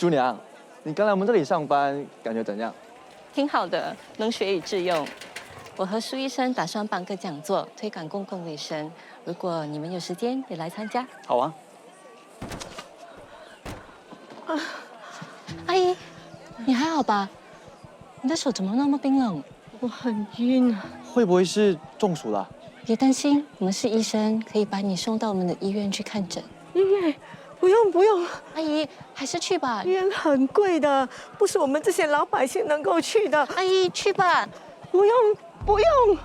朱娘，你刚来我们这里上班，感觉怎样？挺好的，能学以致用。我和苏医生打算办个讲座，推广公共卫生。如果你们有时间，也来参加。好啊。阿姨，你还好吧？你的手怎么那么冰冷？我很晕啊。会不会是中暑了？别担心，我们是医生，可以把你送到我们的医院去看诊。医院不用不用，阿姨，还是去吧医。院很贵的，不是我们这些老百姓能够去的。阿姨，去吧。不用不用。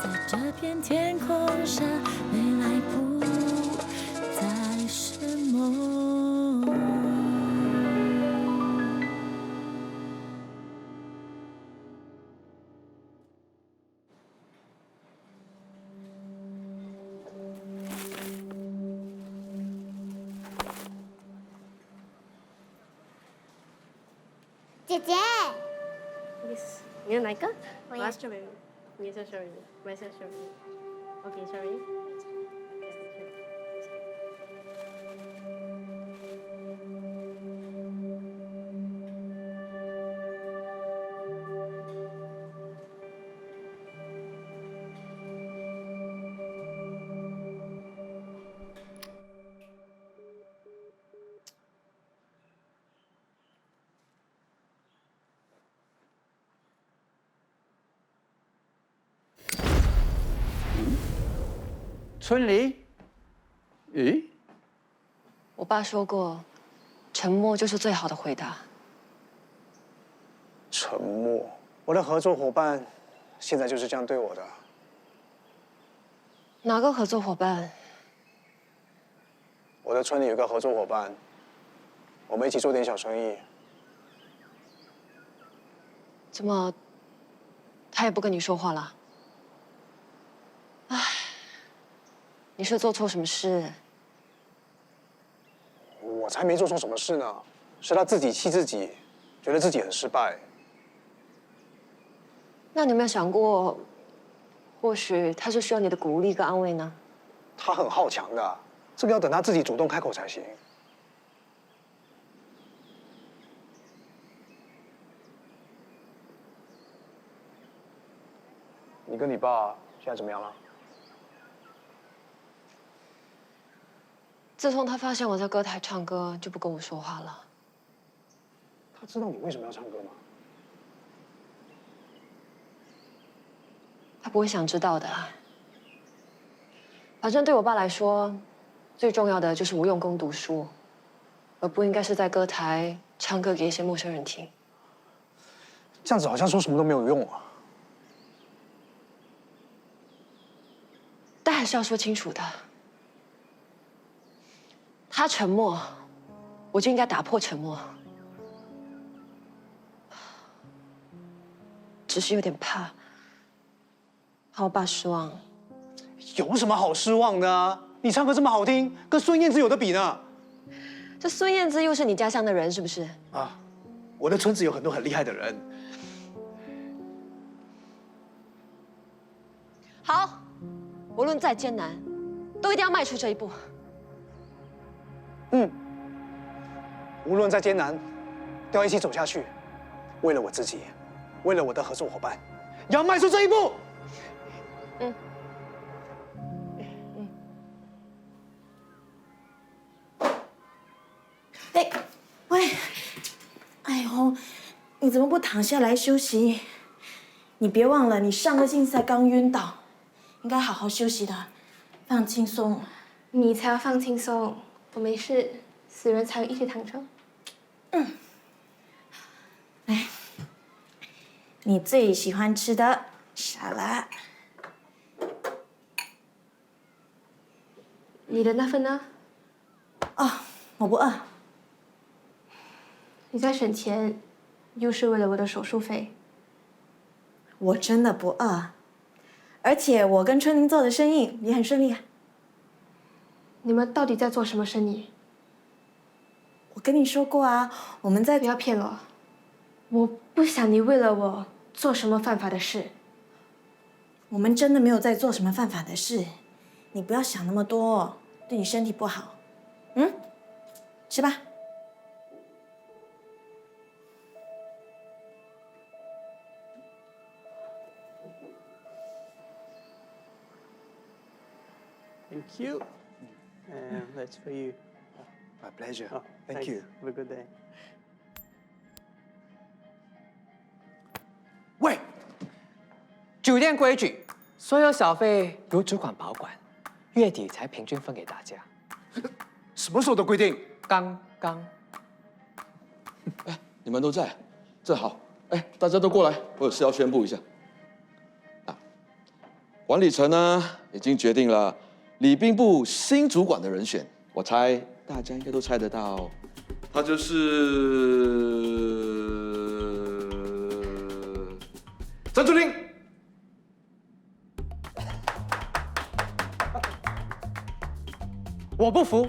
在这片天空下，未来不再是梦。姐姐， Yes， 你要哪一个？我要 strawberry。你要 strawberry， 我要 strawberry。OK strawberry。春梨？咦？我爸说过，沉默就是最好的回答。沉默，我的合作伙伴现在就是这样对我的。哪个合作伙伴？我的村里有个合作伙伴，我们一起做点小生意。怎么，他也不跟你说话了？唉，你是做错什么事？我才没做错什么事呢，是他自己气自己，觉得自己很失败。那你有没有想过，或许他是需要你的鼓励跟安慰呢？他很好强的，这个要等他自己主动开口才行。你跟你爸现在怎么样了？自从他发现我在歌台唱歌，就不跟我说话了。他知道你为什么要唱歌吗？他不会想知道的。反正对我爸来说，最重要的就是我用功读书，而不应该是在歌台唱歌给一些陌生人听。这样子好像说什么都没有用啊。但还是要说清楚的。他沉默，我就应该打破沉默。只是有点怕我爸失望。有什么好失望的啊？你唱歌这么好听，跟孙燕姿有得比呢。这孙燕姿又是你家乡的人，是不是？啊，我的村子有很多很厉害的人。好，无论再艰难，都一定要迈出这一步。嗯，无论再艰难，都要一起走下去。为了我自己，为了我的合作伙伴，要迈出这一步。嗯。哎，喂，哎呦，你怎么不躺下来休息？你别忘了，你上个星期才刚晕倒，应该好好休息的，放轻松。你才要放轻松，我没事，死人才一起躺着。嗯，来，你最喜欢吃的沙拉。你的那份呢？哦，我不饿。你在省钱，又是为了我的手术费。我真的不饿，而且我跟春玲做的生意也很顺利啊。你们到底在做什么生意？我跟你说过啊，我们在……不要骗我，我不想你为了我做什么犯法的事。我们真的没有在做什么犯法的事，你不要想那么多，对你身体不好。嗯，吃吧。Thank you. And that's for you. My pleasure. Oh, Thank thanks. you. Have a good day. 喂，酒店规矩，所有小费由主管保管，月底才平均分给大家。什么时候的规定？刚刚。你们都在，正好。哎，大家都过来，我有事要宣布一下。啊，管理层呢已经决定了礼宾部新主管的人选，我猜大家应该都猜得到，他就是张春林。我不服，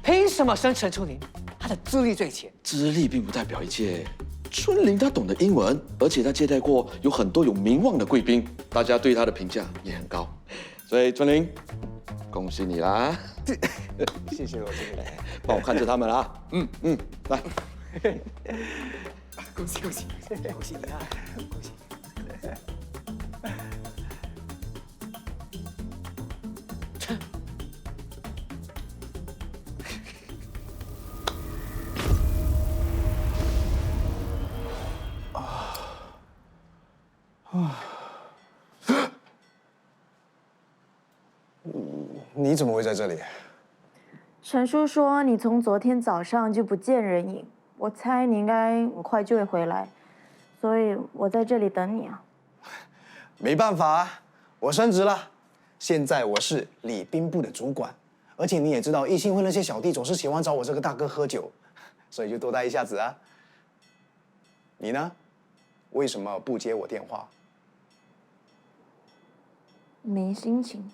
凭什么升陈春林？他的资历最浅。资历并不代表一切。春林他懂得英文，而且他接待过有很多有名望的贵宾，大家对他的评价也很高。所以春林，恭喜你啦！谢谢罗经理。帮我看着他们啊。来。恭喜恭喜恭喜你啊！恭喜！你怎么会在这里？陈叔说你从昨天早上就不见人影，我猜你应该很快就会回来，所以我在这里等你啊。没办法啊，我升职了，现在我是礼宾部的主管，而且你也知道，义兴会那些小弟总是喜欢找我这个大哥喝酒，所以就多待一下子啊。你呢？为什么不接我电话？没心情。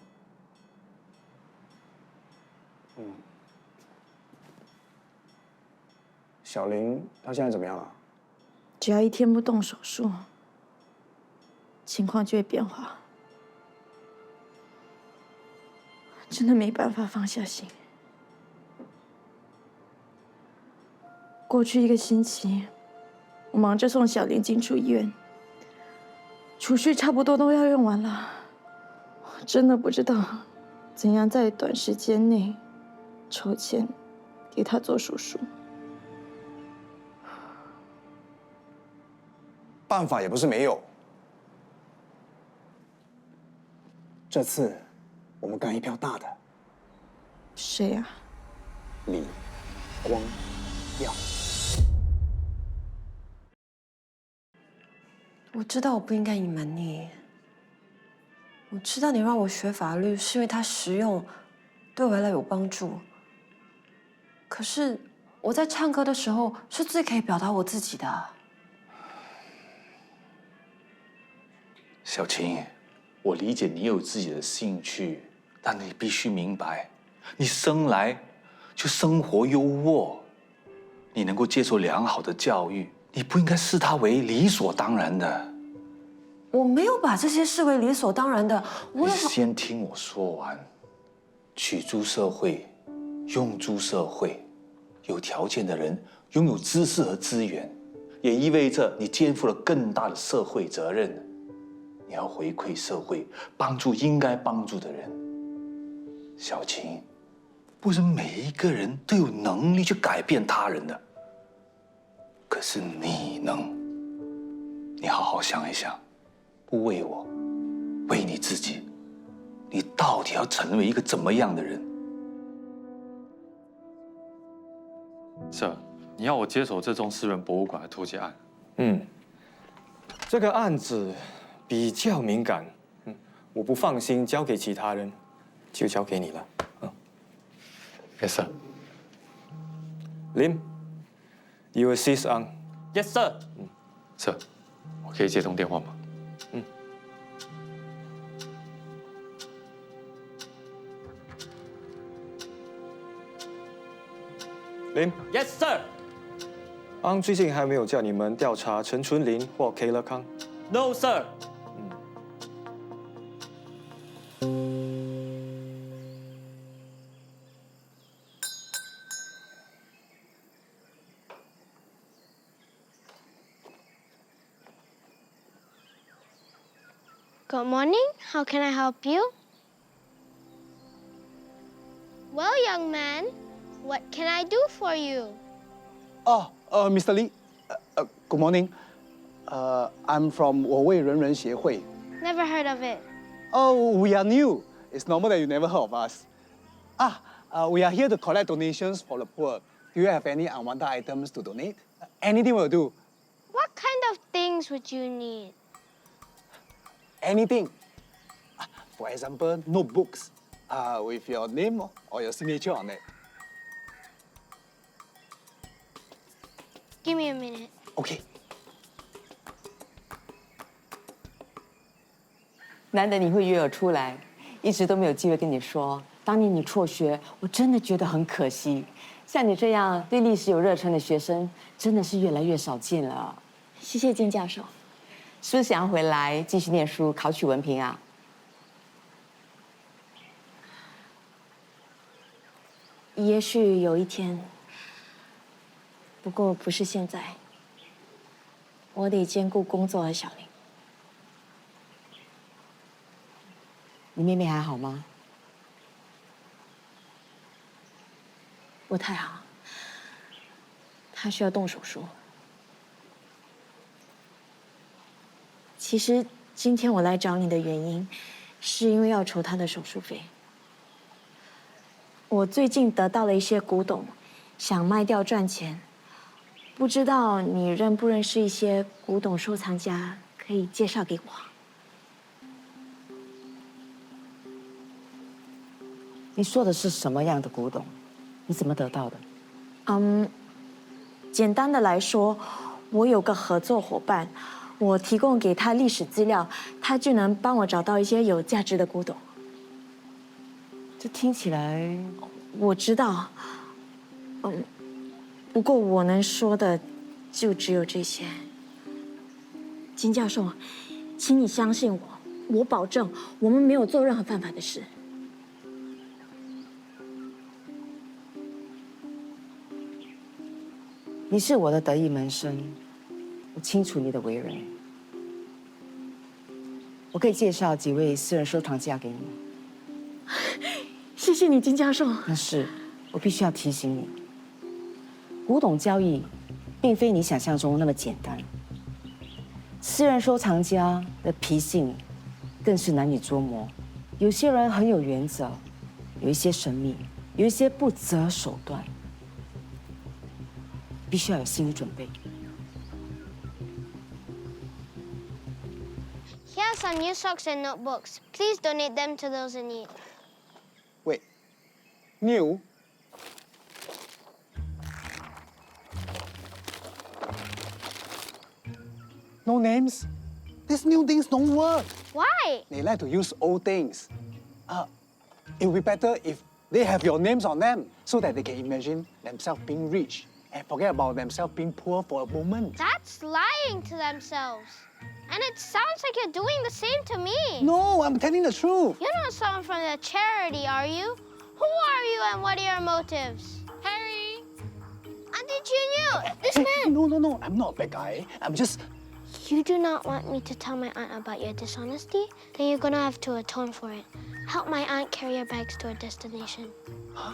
小林他现在怎么样了？只要一天不动手术，情况就会变化。真的没办法放下心。过去1个星期，我忙着送小林进出医院，储蓄差不多都要用完了。我真的不知道怎样在短时间内筹钱给他做手术。办法也不是没有。这次我们干一票大的。谁呀？李光耀。我知道我不应该隐瞒你。我知道你让我学法律是因为它实用，对我未来有帮助。可是我在唱歌的时候是最可以表达我自己的。小琴，我理解你有自己的兴趣，但你必须明白，你生来就生活优渥，你能够接受良好的教育，你不应该视它为理所当然的。我没有把这些视为理所当然的。你先听我说完。取诸社会，用诸社会，有条件的人拥有知识和资源，也意味着你肩负了更大的社会责任。你要回馈社会，帮助应该帮助的人。小琴，不是每一个人都有能力去改变他人的，可是你能。你好好想一想，不为我，为你自己，你到底要成为一个怎么样的人？ Sir， 你要我接手这宗私人博物馆的脱节案？这个案子比较敏感，我不放心交给其他人，就交给你了。Yes, sir. Lim, you assist on. Yes, sir. Sir， 我可以接通电话吗？Lim. Yes, sir. 安最近还没有叫你们调查陈春林或 K 乐康。No, sir. Good morning. How can I help you? Well, young man, what can I do for you? Oh, Mr. Lee, good morning. I'm from 我为人人协会. Never heard of it. Oh, we are new. It's normal that you never heard of us. We are here to collect donations for the poor. Do you have any unwanted items to donate? Anything will do. What kind of things would you need? Anything. For example, notebooks with your name or your signature on it. Give me a minute. Okay. 难得你会约我出来，一直都没有机会跟你说。当年你辍学，我真的觉得很可惜。像你这样对历史有热忱的学生，真的是越来越少见了。谢谢金教授。是不是想要回来继续念书，考取文凭啊？也许有一天，不过不是现在。我得兼顾工作和小林。你妹妹还好吗？不太好，她需要动手术。其实今天我来找你的原因，是因为要筹她的手术费。我最近得到了一些古董，想卖掉赚钱。不知道你认不认识一些古董收藏家，可以介绍给我。你说的是什么样的古董？你怎么得到的？简单的来说，我有个合作伙伴，我提供给他历史资料，他就能帮我找到一些有价值的古董。这听起来，我知道，不过我能说的就只有这些。金教授，请你相信我，我保证我们没有做任何犯法的事。你是我的得意门生，我清楚你的为人。我可以介绍几位私人收藏家给你。谢谢你，金教授。但是，我必须要提醒你，古董交易并非你想象中那么简单。私人收藏家的脾性更是难以捉摸。有些人很有原则，有一些神秘，有一些不择手段。必须要有心理准备。Here are some new socks and notebooks. Please donate them to those in need. Wait. New? No names? These new things don't work. Why? They like to use old things. It would be better if they have your names on them so that they can imagine themselves being rich and forget about themselves being poor for a moment. That's lying to themselves. And it sounds like you're doing the same to me. No, I'm telling the truth. You're not someone from the charity, are you? Who are you and what are your motives? Harry! Auntie Junior, this man! No, I'm not a bad guy. I'm just... You do not want me to tell my aunt about your dishonesty? Then you're gonna have to atone for it. Help my aunt carry your bags to her destination. Huh?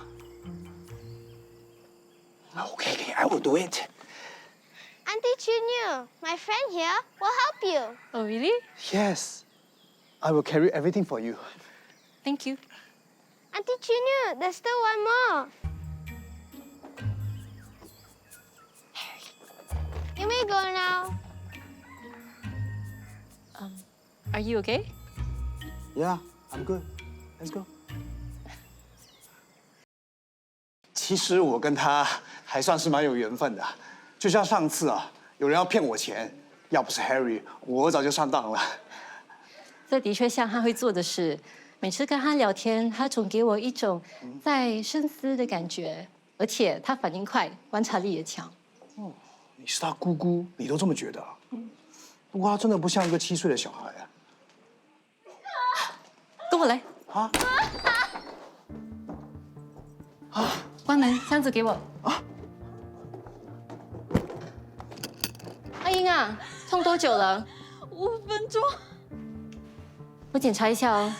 Okay, I will do it. Auntie Junior, my friend here will help you. Oh, really? Yes. I will carry everything for you. Thank you. Auntie Junior, there's still one more. You may go now. Are you okay? Yeah, I'm good. Let's go. 其实我跟他还算是蛮有缘分的，就像上次啊，有人要骗我钱，要不是 Harry， 我早就上当了。这的确像他会做的事。每次跟他聊天，他总给我一种在深思的感觉，而且他反应快，观察力也强。哦，你是他姑姑，你都这么觉得？不过他真的不像一个7岁的小孩啊。跟我来。啊？关门，箱子给我。啊！阿英啊，痛多久了？ 5分钟。我检查一下哦。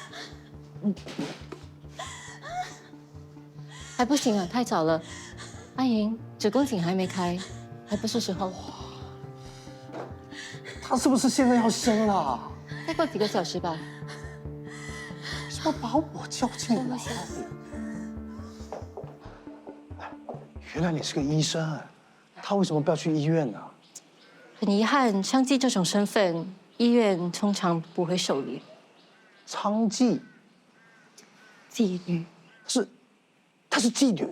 还不行啊，太早了。阿莹，子宫颈还没开，还不是时候。他是不是现在要生了？再过几个小时吧。怎么把我叫进来？原来你是个医生，他为什么不要去医院呢？很遗憾，娼妓这种身份，医院通常不会受理。娼妓，妓女，她是妓女。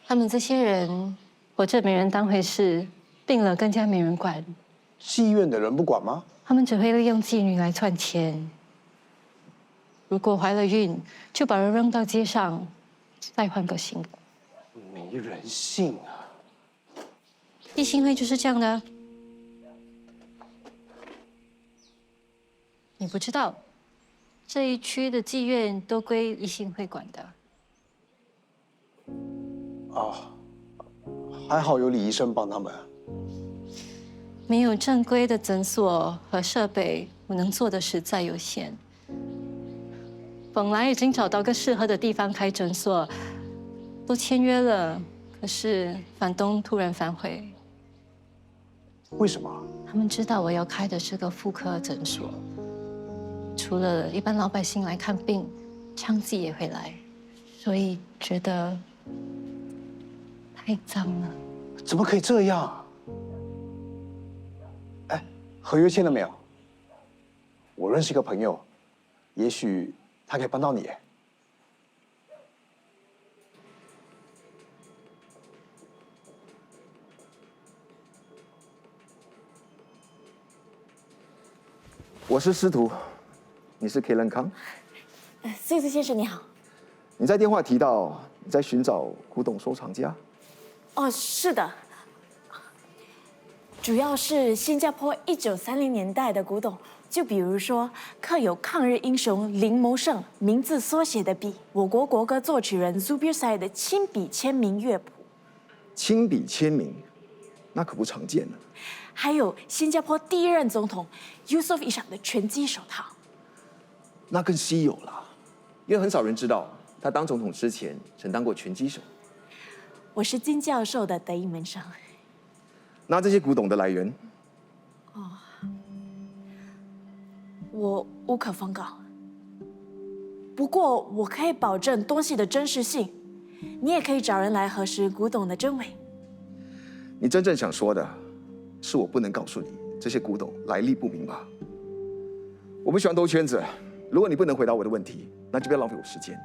他们这些人活着没人当回事，病了更加没人管。妓院的人不管吗？他们只会利用妓女来赚钱。如果怀了孕，就把人扔到街上，再换个新的。没人性啊！义兴会就是这样的。你不知道，这一区的妓院都归义兴会管的。哦，还好有李医生帮他们。没有正规的诊所和设备，我能做的实在有限。本来已经找到个适合的地方开诊所，都签约了，可是房东突然反悔。为什么？他们知道我要开的是个妇科诊所，除了一般老百姓来看病，娼妓也会来，所以觉得太脏了。怎么可以这样？哎，合约签了没有？我认识一个朋友，也许他可以帮到你。我是司徒，你是 Kalen 康。司徒先生你好。你在电话提到你在寻找古董收藏家。哦，是的，主要是新加坡1930年代的古董，就比如说刻有抗日英雄林谋胜名字缩写的笔，我国国歌作曲人 Zubir Said 的亲笔签名乐谱，亲笔签名，那可不常见呢。还有新加坡第一任总统 Yusof Ishak 的拳击手套，那更稀有了，因为很少人知道他当总统之前曾当过拳击手。我是金教授的得意门生。那这些古董的来源？哦，我无可奉告。不过我可以保证东西的真实性，你也可以找人来核实古董的真伪。你真正想说的，是我不能告诉你这些古董来历不明吧？我不喜欢兜圈子，如果你不能回答我的问题，那就不要浪费我时间。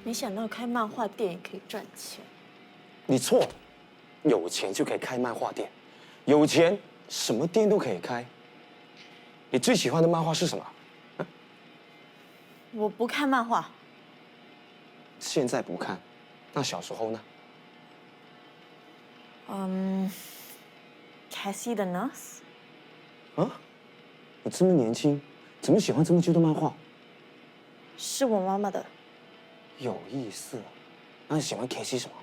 没想到开漫画店也可以赚钱。你错了，有钱就可以开漫画店，有钱什么店都可以开。你最喜欢的漫画是什么？我不看漫画。现在不看，那小时候呢？Cassie the Nurse。啊？你这么年轻，怎么喜欢这么旧的漫画？是我妈妈的。有意思。那你喜欢 Cassie 什么？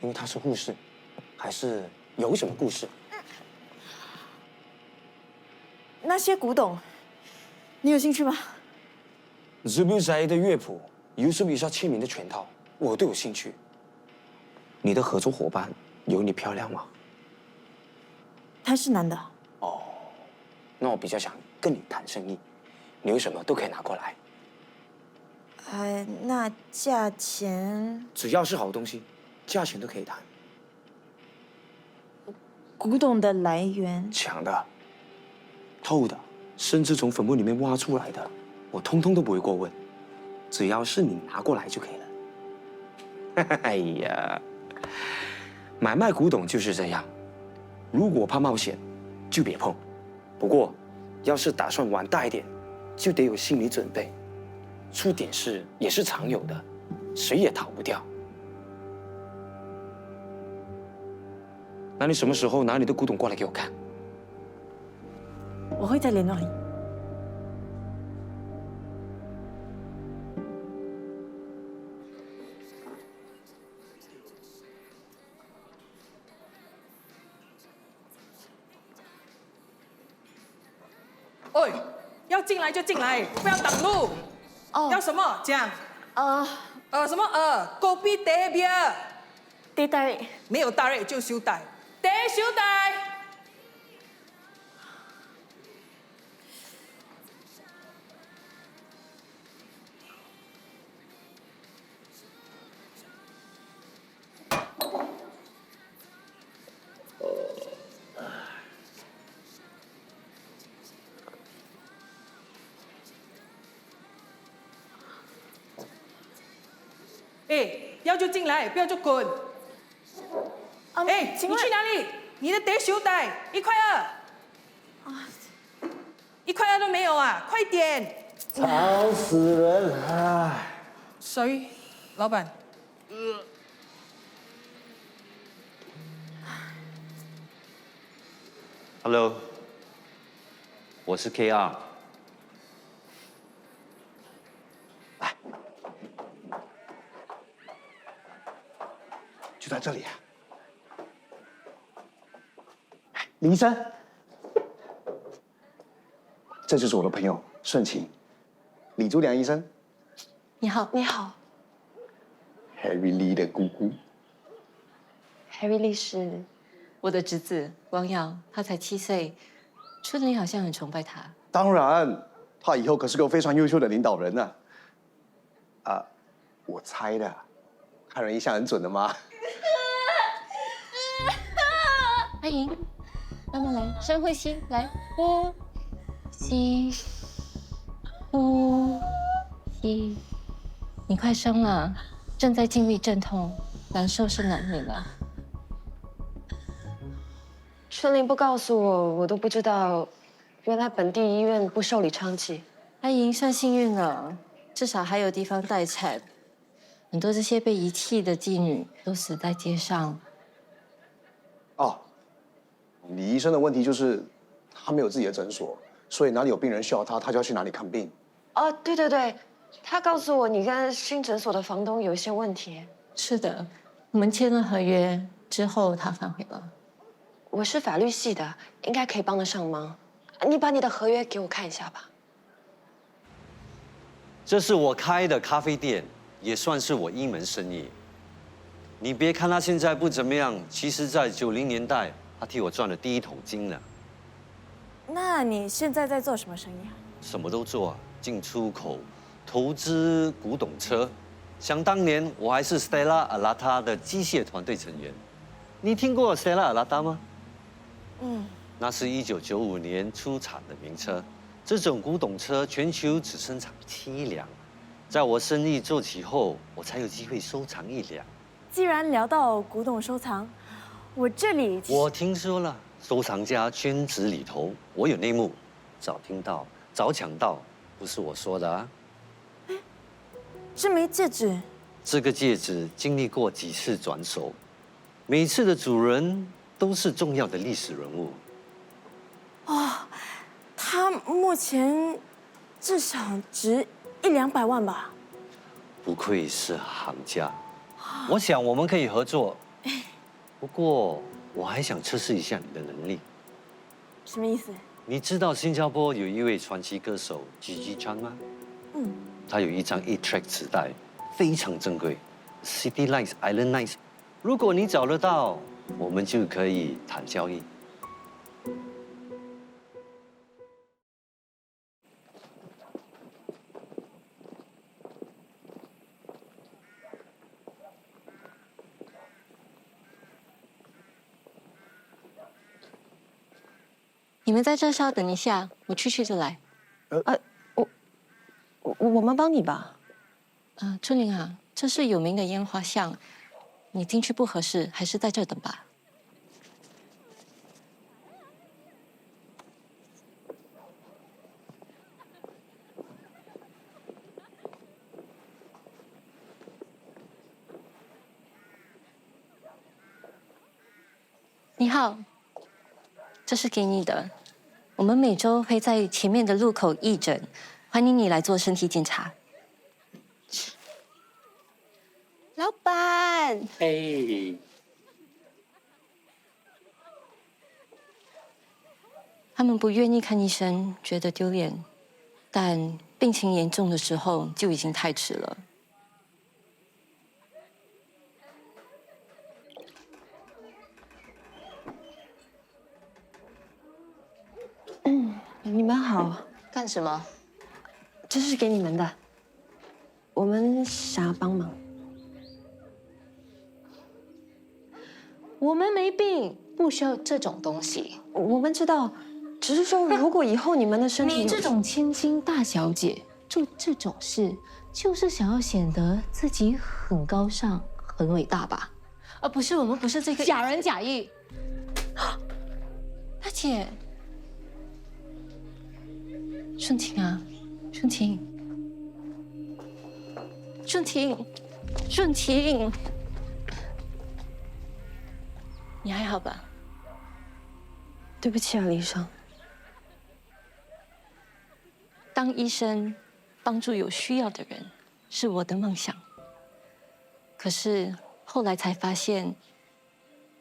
因为她是护士，还是有什么故事？那些古董，你有兴趣吗？Zubir Said 的乐谱，Yusof Ishak签名的全套，我都有兴趣。你的合作伙伴有你漂亮吗？他是男的。哦，那我比较想跟你谈生意，你有什么都可以拿过来。那价钱？只要是好东西，价钱都可以谈。古董的来源？抢的、偷的，甚至从坟墓里面挖出来的，我通通都不会过问，只要是你拿过来就可以了。哎呀，买卖古董就是这样，如果怕冒险，就别碰。不过，要是打算玩大一点，就得有心理准备。出点事也是常有的，谁也逃不掉。那你什么时候拿你的古董过来给我看？我会再联络你。喂，要进来就进来，不要挡路。哦，要什么？讲。什么？kopi teh bia。teh tarik。没有tarik就修带。teh 修带。哎，要就进来，不要就滚。哎，你去哪里？你的得手袋1.2。1.2都没有啊！快点！吵死人！唉。Sorry， 老板。Hello， 我是 KR。就在这里啊！李医生，这就是我的朋友顺晴，李竹良医生。你好，你好。Harry Lee 的姑姑。Harry Lee 是我的侄子光耀，他才7岁，春玲好像很崇拜他。当然，他以后可是个非常优秀的领导人呢。我猜的，看人一向很准的嘛。阿莹，慢慢来，深呼吸，来，呼吸，呼吸。你快生了，正在经历阵痛，难受是难免的。春玲不告诉我，我都不知道，原来本地医院不受理娼妓。阿莹算幸运了，至少还有地方待产。很多这些被遗弃的妓女都死在街上。哦，李医生的问题就是他没有自己的诊所，所以哪里有病人需要他，他就要去哪里看病。哦，对对对，他告诉我你跟新诊所的房东有一些问题。是的，我们签了合约之后，他反悔了。我是法律系的，应该可以帮得上忙。你把你的合约给我看一下吧。这是我开的咖啡店，也算是我一门生意。你别看他现在不怎么样，其实在90年代，他替我赚了第一桶金呢。那你现在在做什么生意啊？什么都做，进出口、投资古董车。想当年，我还是 Stella Arata 的机械团队成员。你听过 Stella Arata 吗？那是1995年出产的名车。这种古董车全球只生产7辆。在我生意做起后，我才有机会收藏1辆。既然聊到古董收藏，我这里我听说了，收藏家圈子里头，我有内幕，早听到，早抢到，不是我说的啊。这枚戒指，这个戒指经历过几次转手，每次的主人都是重要的历史人物。它目前至少值100-200万吧。不愧是行家，我想我们可以合作。不过我还想测试一下你的能力。什么意思？你知道新加坡有一位传奇歌手 Gigi Chan 吗？他有一张 8-track 磁带，非常珍贵，《City Lights, Island Nights》。如果你找得到，我们就可以谈交易。你们在这稍等一下，我去就来。我们帮你吧。春玲啊，这是有名的烟花巷，你进去不合适，还是在这等吧。你好，这是给你的。我们每周会在前面的路口义诊，欢迎你来做身体检查。老板，嘿，他们不愿意看医生，觉得丢脸，但病情严重的时候就已经太迟了。你们好，干什么？这是给你们的，我们想要帮忙。我们没病，不需要这种东西。我们知道，只是说如果以后你们的身体你这种千金大小姐做这种事，就是想要显得自己很高尚、很伟大吧？不是，我们不是这个假仁假义。大姐，顺婷啊，顺婷，顺婷，顺婷，你还好吧？对不起啊，李医生。当医生，帮助有需要的人，是我的梦想。可是后来才发现，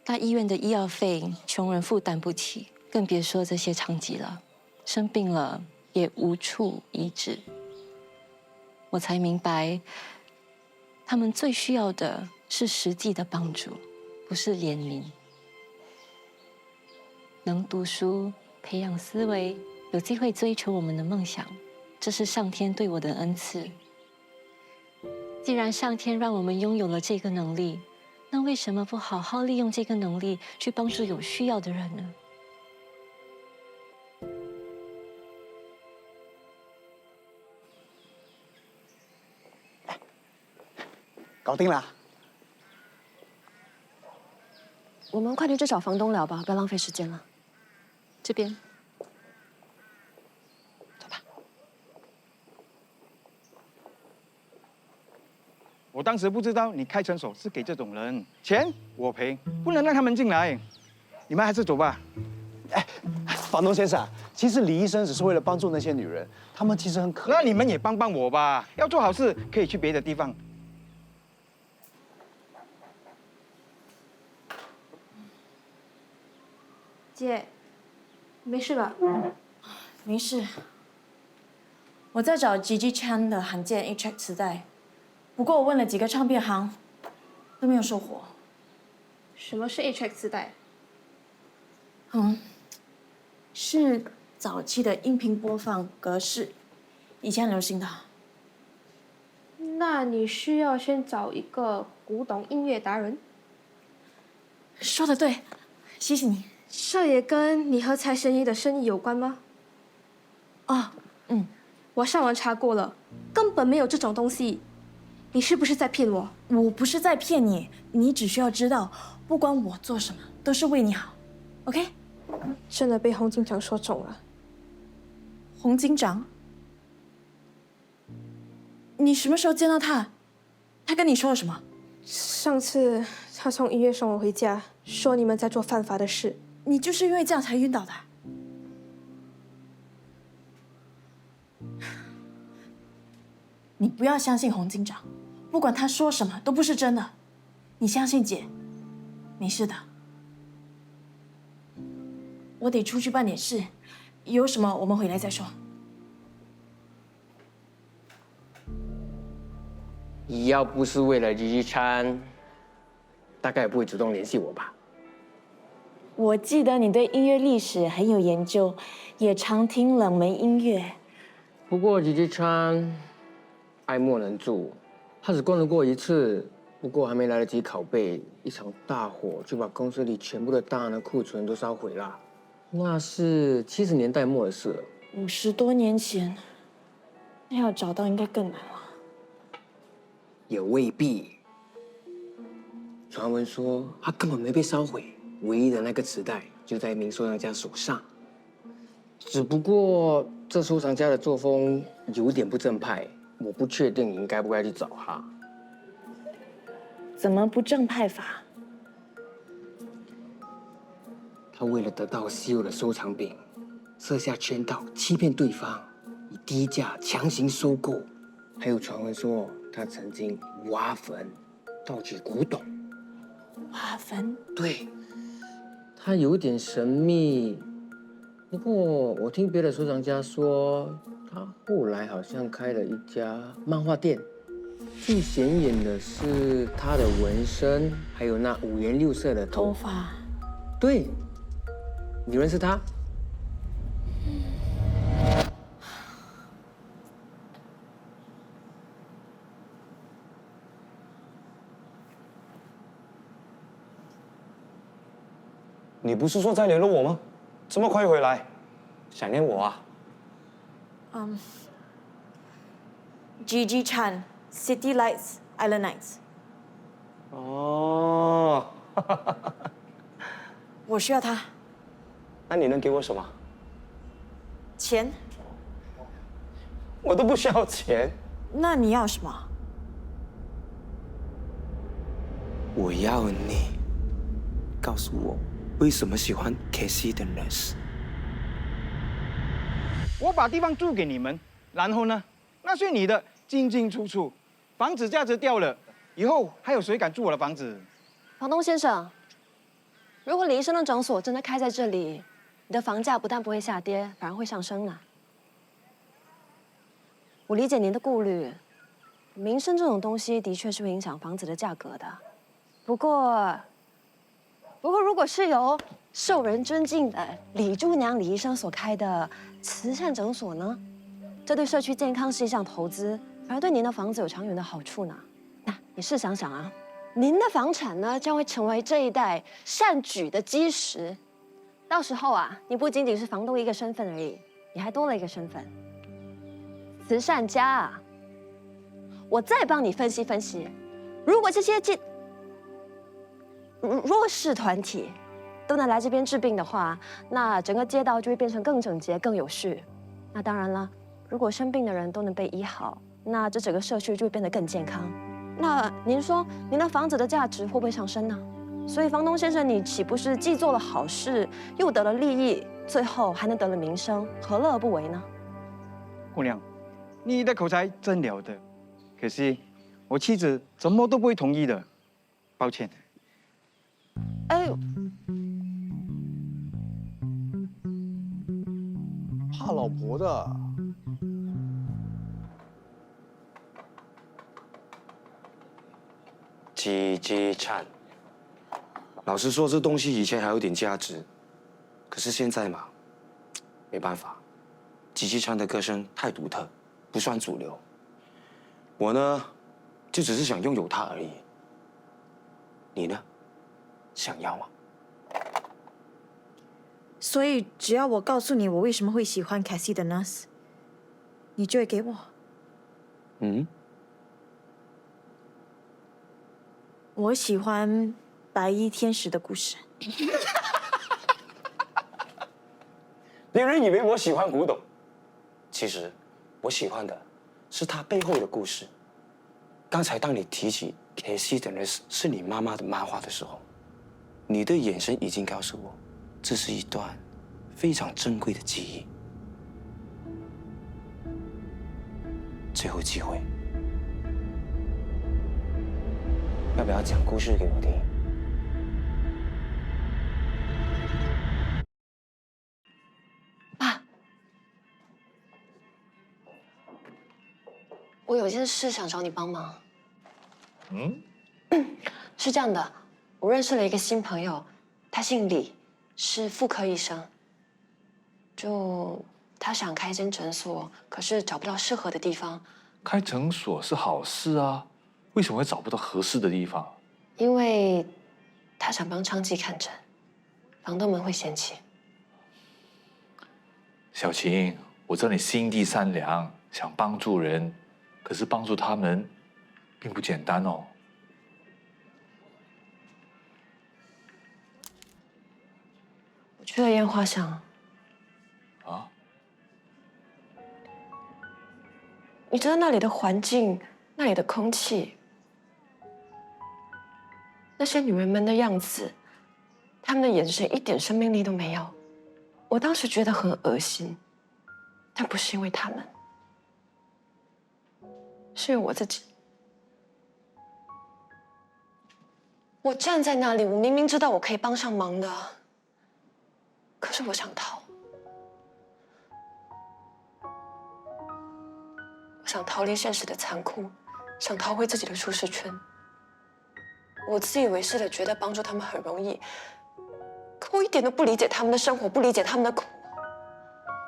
大医院的医药费，穷人负担不起，更别说这些残疾了。生病了也无处医治。我才明白，他们最需要的是实际的帮助，不是怜悯。能读书，培养思维，有机会追求我们的梦想，这是上天对我的恩赐。既然上天让我们拥有了这个能力，那为什么不好好利用这个能力去帮助有需要的人呢？搞定了。我们快点去找房东聊吧，不要浪费时间了。这边。我当时不知道你开诊所是给这种人，钱我赔，不能让他们进来。你们还是走吧。哎，房东先生，其实李医生只是为了帮助那些女人，她们其实很可怜。那你们也帮帮我吧，要做好事可以去别的地方。姐，没事吧？没事。我在找 Gigi Chan 的罕见 A-track 磁带，不过我问了几个唱片行，都没有收货。什么是 A-track 磁带？是早期的音频播放格式，以前很流行的。那你需要先找一个古董音乐达人。说得对，谢谢你。这也跟你和财神爷的生意有关吗？我上网查过了，根本没有这种东西。你是不是在骗我？我不是在骗你，你只需要知道，不管我做什么，都是为你好 ，OK？ 真的被洪警长说中了。洪警长？你什么时候见到他？他跟你说了什么？上次他从医院送我回家，说你们在做犯法的事。你就是因为这样才晕倒的？你不要相信洪警长，不管他说什么都不是真的。你相信姐，没事的。我得出去办点事，有什么我们回来再说。要不是为了Gigi Chan，大概也不会主动联系我吧。我记得你对音乐历史很有研究，也常听冷门音乐。不过Gigi Chan爱莫能助，他只关了过一次，不过还没来得及拷贝，一场大火就把公司里全部的档案的库存都烧毁了。那是70年代末的事了。50多年前，那要找到应该更难了。也未必。传闻说他根本没被烧毁，唯一的那个磁带就在一名收藏家手上。只不过这收藏家的作风有点不正派，我不确定你该不该去找他。怎么不正派法？他为了得到稀有的收藏品，设下圈套，欺骗对方，以低价强行收购。还有传闻说，他曾经挖坟盗取古董。挖坟？对，他有点神秘，不过我听别的收藏家说，他后来好像开了一家漫画店。最显眼的是他的纹身，还有那五颜六色的头发。对，你认识他？你不是说在联络我吗？这么快回来？想念我啊？Gigi Chan, City Lights, Island Nights。哦，我需要他。那你能给我什么？钱。我都不需要钱。那你要什么？我要你告诉我为什么喜欢 Casey 的 Nurse。我把地方租给你们，然后呢，那是你的进进出出，房子价值掉了，以后还有谁敢住我的房子？房东先生，如果李医生的诊所真的开在这里，你的房价不但不会下跌，反而会上升呢。我理解您的顾虑，名声这种东西的确是会影响房子的价格的。不过如果是由受人尊敬的李柱娘李医生所开的慈善诊所呢，这对社区健康是一项投资，反而对您的房子有长远的好处呢。那你试想想啊，您的房产呢将会成为这一代善举的基石。到时候啊，你不仅仅是房东一个身份而已，你还多了一个身份——慈善家啊！我再帮你分析分析，如果这些弱势团体都能来这边治病的话，那整个街道就会变成更整洁、更有序。那当然了，如果生病的人都能被医好，那这整个社区就会变得更健康。那您说，您的房子的价值会不会上升呢？所以，房东先生，你岂不是既做了好事，又得了利益，最后还能得了名声，何乐而不为呢？姑娘，你的口才真了得，可惜我妻子怎么都不会同意的，抱歉。哎，怕老婆的。Gigi Chan，老实说，这东西以前还有点价值，可是现在嘛，没办法。Gigi Chan的歌声太独特，不算主流。我呢，就只是想拥有它而已。你呢？想要吗？所以只要我告诉你我为什么会喜欢 Cassie 的 Nurse， 你就会给我。我喜欢白衣天使的故事。别人以为我喜欢古董，其实我喜欢的是它背后的故事。刚才当你提起 Cassie 的 Nurse 是你妈妈的漫画的时候，你的眼神已经告诉我，这是一段非常珍贵的记忆。最后机会，要不要讲故事给我听？爸，我有件事想找你帮忙。是这样的，我认识了一个新朋友，他姓李，是妇科医生。他想开一间诊所，可是找不到适合的地方。开诊所是好事啊，为什么会找不到合适的地方？因为他想帮昌基看诊，房东们会嫌弃。小琴，我知道你心地善良，想帮助人，可是帮助他们并不简单哦。我去了烟花巷。啊？你知道那里的环境，那里的空气，那些女人们的样子，她们的眼神一点生命力都没有。我当时觉得很恶心，但不是因为她们，是因为我自己。我站在那里，我明明知道我可以帮上忙的，可是我想逃。想逃离现实的残酷，想逃回自己的舒适圈。我自以为是的觉得帮助他们很容易，可我一点都不理解他们的生活，不理解他们的苦。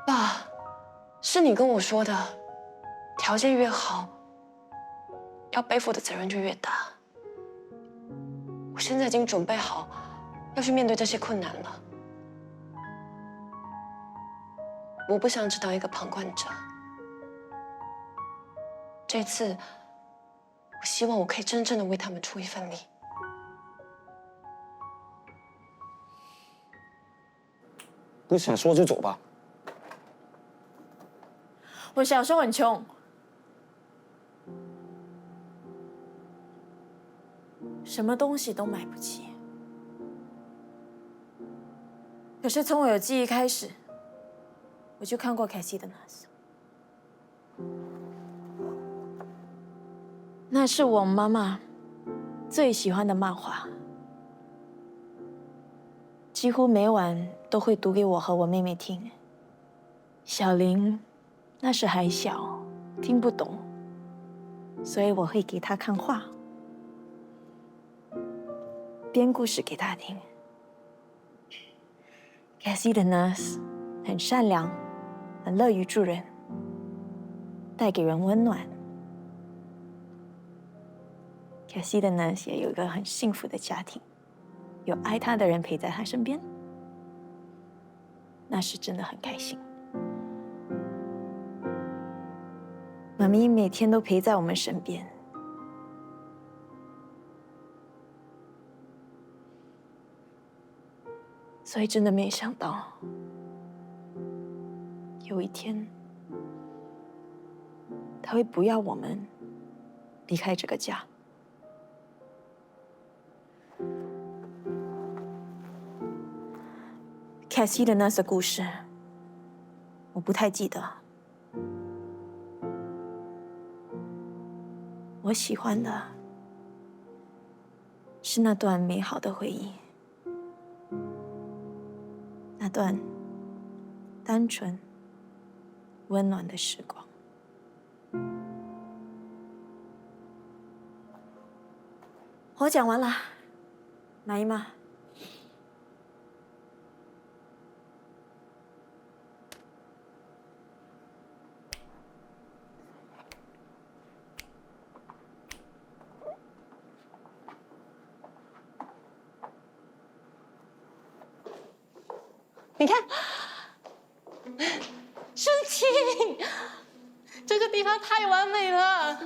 爸，是你跟我说的，条件越好，要背负的责任就越大。我现在已经准备好要去面对这些困难了。我不想只当一个旁观者。这次，我希望我可以真正的为他们出一份力。不想说就走吧。我小时候很穷，什么东西都买不起。可是从我有记忆开始，我就看过凯西的那斯，那是我妈妈最喜欢的漫画，几乎每晚都会读给我和我妹妹听。小玲那时还小，听不懂，所以我会给她看画，编故事给她听。凯西的 nurse 很善良，很乐于助人，带给人温暖。凯西的 nurse 也有一个很幸福的家庭，有爱她的人陪在她身边，那是真的很开心。妈咪每天都陪在我们身边，所以真的没想到，有一天他会不要我们离开这个家。凯西的那些故事，我不太记得。我喜欢的是那段美好的回忆，那段单纯、温暖的时光。我讲完了，满意吗？你看，诗晴，这个地方太完美了。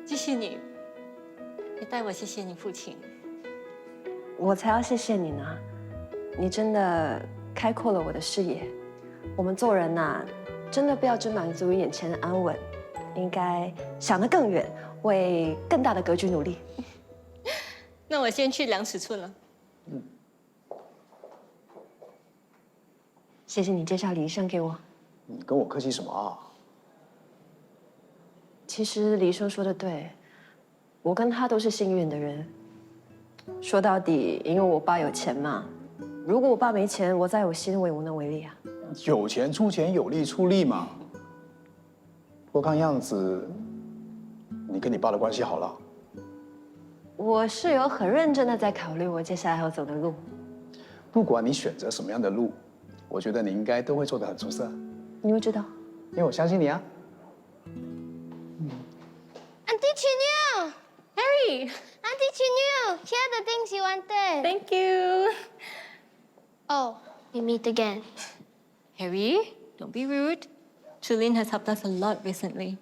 谢谢你，也代我谢谢你父亲。我才要谢谢你呢，你真的开阔了我的视野。我们做人呐，真的不要只满足于眼前的安稳，应该想得更远，为更大的格局努力。那我先去量尺寸了。谢谢你介绍李医生给我。你跟我客气什么啊？其实李医生说的对，我跟他都是幸运的人。说到底，因为我爸有钱嘛。如果我爸没钱，我在有心我也无能为力啊。有钱出钱，有力出力嘛。不过看样子，你跟你爸的关系好了。我是有很认真的在考虑我接下来要走的路。不管你选择什么样的路，我觉得你应该都会做得很出色。你会知道？因为我相信你啊。Auntie Chinyu! Harry! Auntie Chinyu! Here are the things you wanted. Thank you. Oh, we meet again. Harry, don't be rude. Chulin has helped us a lot recently.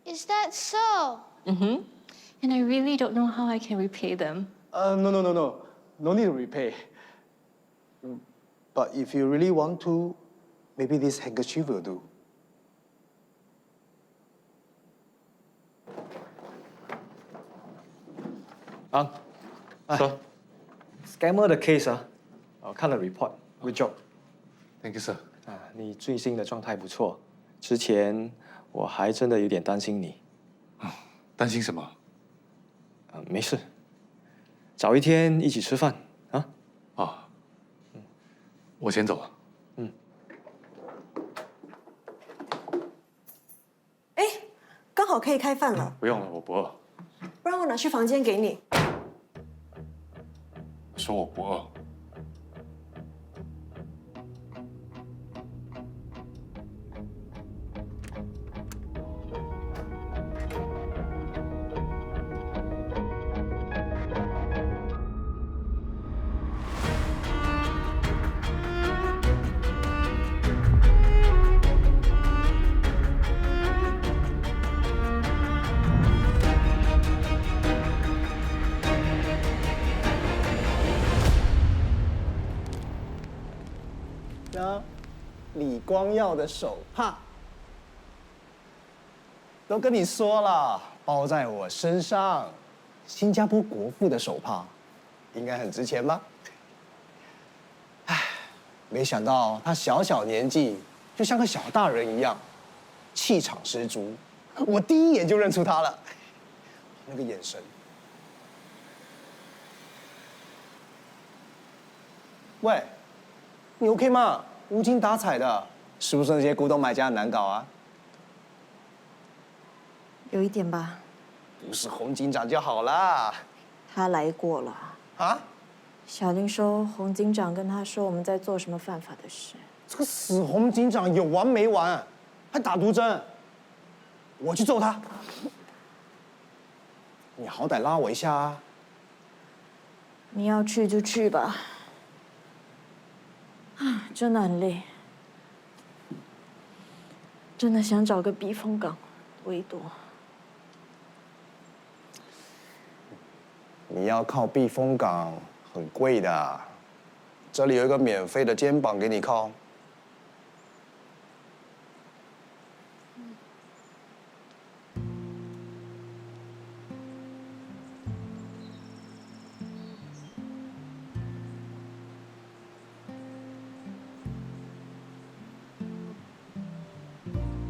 Is that so? Mm-hmm. And I really don't know how I can repay them. No. No need to repay. But if you really want to, maybe this handkerchief will do. Sir. Scammer 的 case 啊，看了 report，good job。Thank you, sir. 你最新的状态不错，之前我还真的有点担心你。担心什么？没事，找一天一起吃饭啊。我先走了。好可以开饭了。不用了，我不饿。不然我拿去房间给你。我说我不饿。李光耀的手帕，都跟你说了，包在我身上。新加坡国父的手帕，应该很值钱吧？唉，没想到他小小年纪就像个小大人一样，气场十足。我第一眼就认出他了，那个眼神。喂，你 OK 吗？无精打采的，是不是那些古董买家很难搞啊？有一点吧。不是洪警长就好啦。他来过了。啊？小丁说洪警长跟他说我们在做什么犯法的事。这个死洪警长有完没完？还打毒针？我去揍他。你好歹拉我一下啊！你要去就去吧。啊，真的很累，真的想找个避风港躲一躲。你要靠避风港很贵的，这里有一个免费的肩膀给你靠。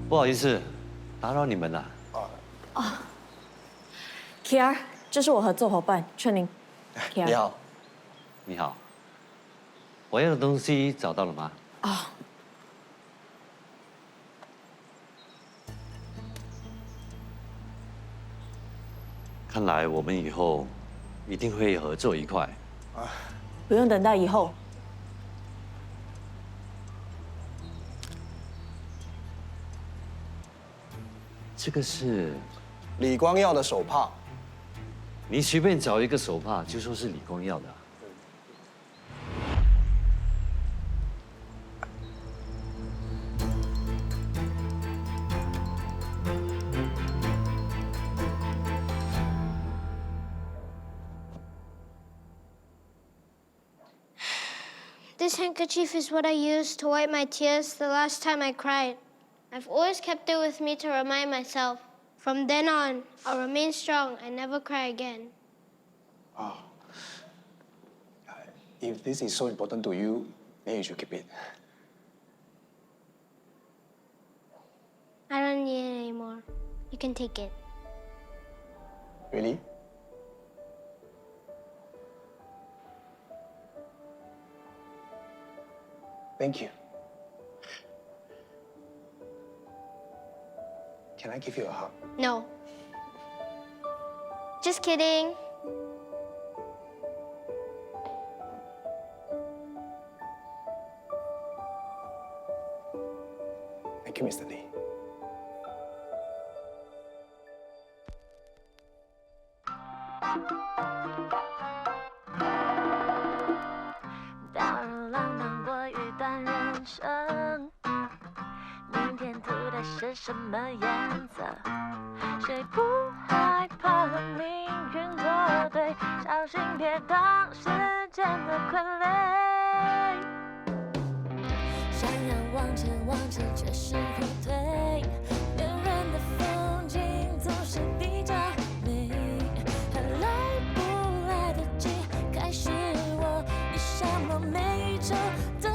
不好意思，打扰你们了。啊 ，Kier， 这是我合作伙伴春宁。Kier， 你好。你好。我要的东西找到了吗？啊。看来我们以后一定会合作一块。不用等到以后。这个是李光耀的手帕。你随便找一个手帕就说是李光耀的。This handkerchief is what I used to wipe my tears the last time I cried. I've always kept it with me to remind myself. From then on, I'll remain strong and never cry again. Oh. If this is so important to you, then you should keep it. I don't need it anymore. You can take it. Really? Thank you. Can I give you a hug? No. Just kidding. Thank you, Mr. Lee.人生，明天涂的是什么颜色？谁不害怕和命运作对？小心别当时间的傀儡。想要往前，往前却是后退。远远的风景总是比较美，还来不来得及开始我，你什么每一周的。